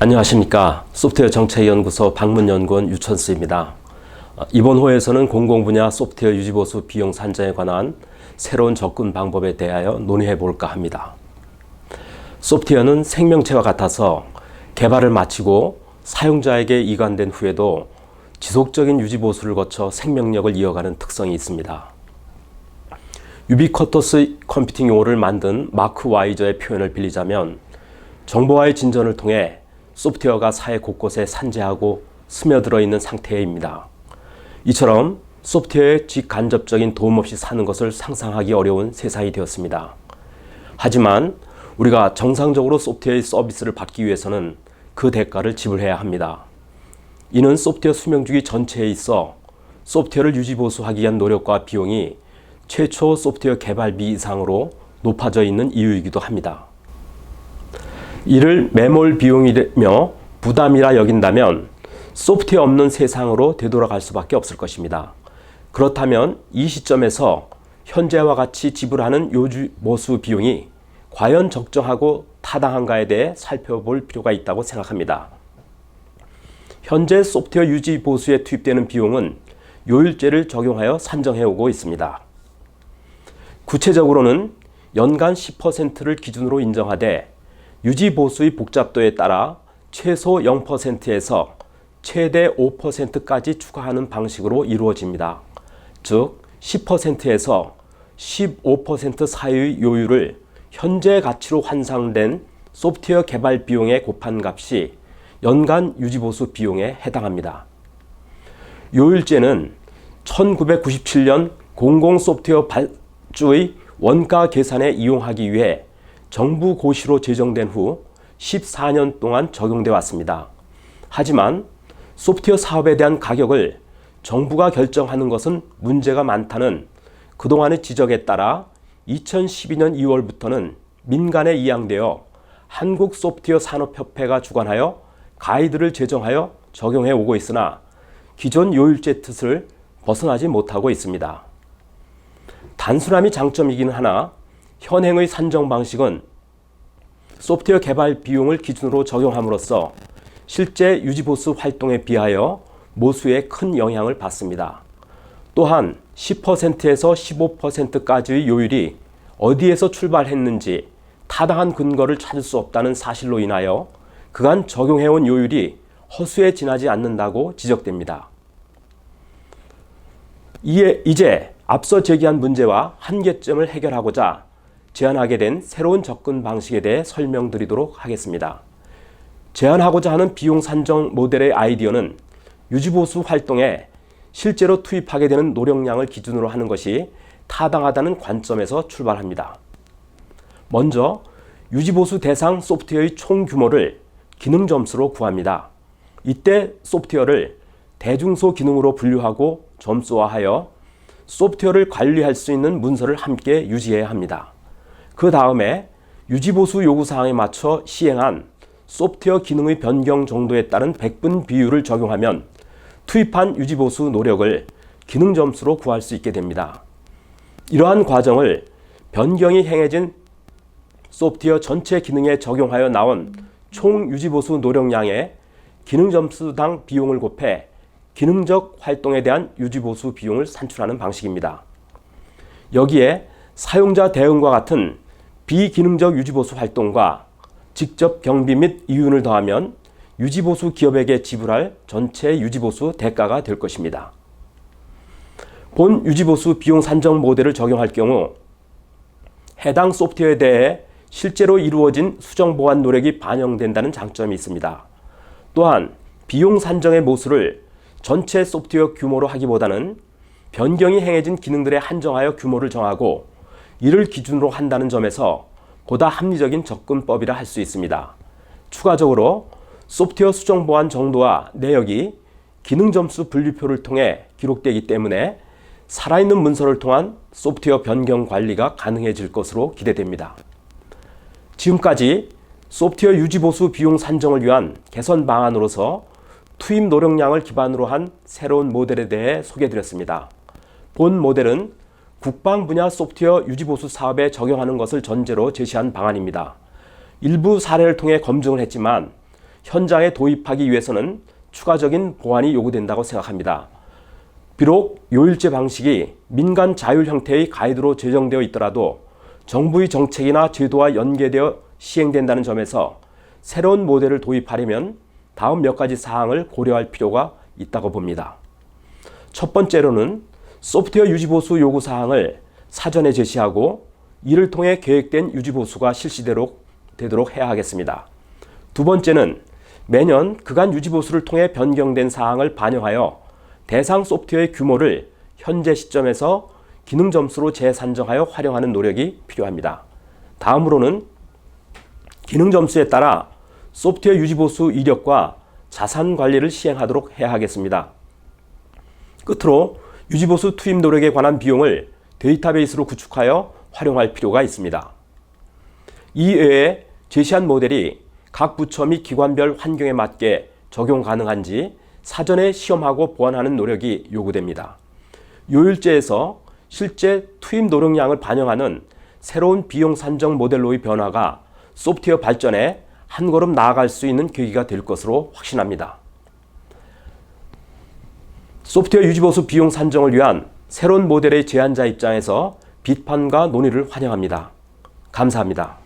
안녕하십니까. 소프트웨어 정책연구소 방문연구원 유천수입니다. 이번 호에서는 공공분야 소프트웨어 유지보수 비용 산정에 관한 새로운 접근 방법에 대하여 논의해 볼까 합니다. 소프트웨어는 생명체와 같아서 개발을 마치고 사용자에게 이관된 후에도 지속적인 유지보수를 거쳐 생명력을 이어가는 특성이 있습니다. 유비쿼터스 컴퓨팅 용어를 만든 마크 와이저의 표현을 빌리자면 정보화의 진전을 통해 소프트웨어가 사회 곳곳에 산재하고 스며들어 있는 상태입니다. 이처럼 소프트웨어의 직간접적인 도움 없이 사는 것을 상상하기 어려운 세상이 되었습니다. 하지만 우리가 정상적으로 소프트웨어의 서비스를 받기 위해서는 그 대가를 지불해야 합니다. 이는 소프트웨어 수명주기 전체에 있어 소프트웨어를 유지보수하기 위한 노력과 비용이 최초 소프트웨어 개발비 이상으로 높아져 있는 이유이기도 합니다. 이를 매몰 비용이며 부담이라 여긴다면 소프트웨어 없는 세상으로 되돌아갈 수밖에 없을 것입니다. 그렇다면 이 시점에서 현재와 같이 지불하는 유지보수 비용이 과연 적정하고 타당한가에 대해 살펴볼 필요가 있다고 생각합니다. 현재 소프트웨어 유지보수에 투입되는 비용은 요율제를 적용하여 산정해오고 있습니다. 구체적으로는 연간 10%를 기준으로 인정하되 유지보수의 복잡도에 따라 최소 0%에서 최대 5%까지 추가하는 방식으로 이루어집니다. 즉 10%에서 15% 사이의 요율을 현재 가치로 환산된 소프트웨어 개발 비용에 곱한 값이 연간 유지보수 비용에 해당합니다. 요율제는 1997년 공공소프트웨어 발주의 원가 계산에 이용하기 위해 정부 고시로 제정된 후 14년 동안 적용돼 왔습니다. 하지만 소프트웨어 사업에 대한 가격을 정부가 결정하는 것은 문제가 많다는 그동안의 지적에 따라 2012년 2월부터는 민간에 이양되어 한국소프트웨어산업협회가 주관하여 가이드를 제정하여 적용해 오고 있으나 기존 요율제 뜻을 벗어나지 못하고 있습니다. 단순함이 장점이긴 하나 현행의 산정 방식은 소프트웨어 개발 비용을 기준으로 적용함으로써 실제 유지보수 활동에 비하여 모수에 큰 영향을 받습니다. 또한 10%에서 15%까지의 요율이 어디에서 출발했는지 타당한 근거를 찾을 수 없다는 사실로 인하여 그간 적용해온 요율이 허수에 지나지 않는다고 지적됩니다. 이제 앞서 제기한 문제와 한계점을 해결하고자 제안하게 된 새로운 접근 방식에 대해 설명드리도록 하겠습니다. 제안하고자 하는 비용 산정 모델의 아이디어는 유지보수 활동에 실제로 투입하게 되는 노력량을 기준으로 하는 것이 타당하다는 관점에서 출발합니다. 먼저 유지보수 대상 소프트웨어의 총 규모를 기능 점수로 구합니다. 이때 소프트웨어를 대중소 기능으로 분류하고 점수화하여 소프트웨어를 관리할 수 있는 문서를 함께 유지해야 합니다. 그 다음에 유지보수 요구사항에 맞춰 시행한 소프트웨어 기능의 변경 정도에 따른 백분 비율을 적용하면 투입한 유지보수 노력을 기능 점수로 구할 수 있게 됩니다. 이러한 과정을 변경이 행해진 소프트웨어 전체 기능에 적용하여 나온 총 유지보수 노력량의 기능 점수당 비용을 곱해 기능적 활동에 대한 유지보수 비용을 산출하는 방식입니다. 여기에 사용자 대응과 같은 비기능적 유지보수 활동과 직접 경비 및 이윤을 더하면 유지보수 기업에게 지불할 전체 유지보수 대가가 될 것입니다. 본 유지보수 비용 산정 모델을 적용할 경우 해당 소프트웨어에 대해 실제로 이루어진 수정 보완 노력이 반영된다는 장점이 있습니다. 또한 비용 산정의 모수를 전체 소프트웨어 규모로 하기보다는 변경이 행해진 기능들에 한정하여 규모를 정하고 이를 기준으로 한다는 점에서 보다 합리적인 접근법이라 할 수 있습니다. 추가적으로 소프트웨어 수정 보완 정도와 내역이 기능 점수 분류표를 통해 기록되기 때문에 살아있는 문서를 통한 소프트웨어 변경 관리가 가능해질 것으로 기대됩니다. 지금까지 소프트웨어 유지보수 비용 산정을 위한 개선 방안으로서 투입 노력량을 기반으로 한 새로운 모델에 대해 소개해드렸습니다. 본 모델은 국방 분야 소프트웨어 유지보수 사업에 적용하는 것을 전제로 제시한 방안입니다. 일부 사례를 통해 검증을 했지만 현장에 도입하기 위해서는 추가적인 보완이 요구된다고 생각합니다. 비록 요일제 방식이 민간 자율 형태의 가이드로 제정되어 있더라도 정부의 정책이나 제도와 연계되어 시행된다는 점에서 새로운 모델을 도입하려면 다음 몇 가지 사항을 고려할 필요가 있다고 봅니다. 첫 번째로는 소프트웨어 유지보수 요구사항을 사전에 제시하고 이를 통해 계획된 유지보수가 실시되도록 해야 하겠습니다. 두 번째는 매년 그간 유지보수를 통해 변경된 사항을 반영하여 대상 소프트웨어의 규모를 현재 시점에서 기능 점수로 재산정하여 활용하는 노력이 필요합니다. 다음으로는 기능 점수에 따라 소프트웨어 유지보수 이력과 자산 관리를 시행하도록 해야 하겠습니다. 끝으로 유지보수 투입 노력에 관한 비용을 데이터베이스로 구축하여 활용할 필요가 있습니다. 이외에 제시한 모델이 각 부처 및 기관별 환경에 맞게 적용 가능한지 사전에 시험하고 보완하는 노력이 요구됩니다. 요일제에서 실제 투입 노력량을 반영하는 새로운 비용 산정 모델로의 변화가 소프트웨어 발전에 한 걸음 나아갈 수 있는 계기가 될 것으로 확신합니다. 소프트웨어 유지보수 비용 산정을 위한 새로운 모델의 제안자 입장에서 비판과 논의를 환영합니다. 감사합니다.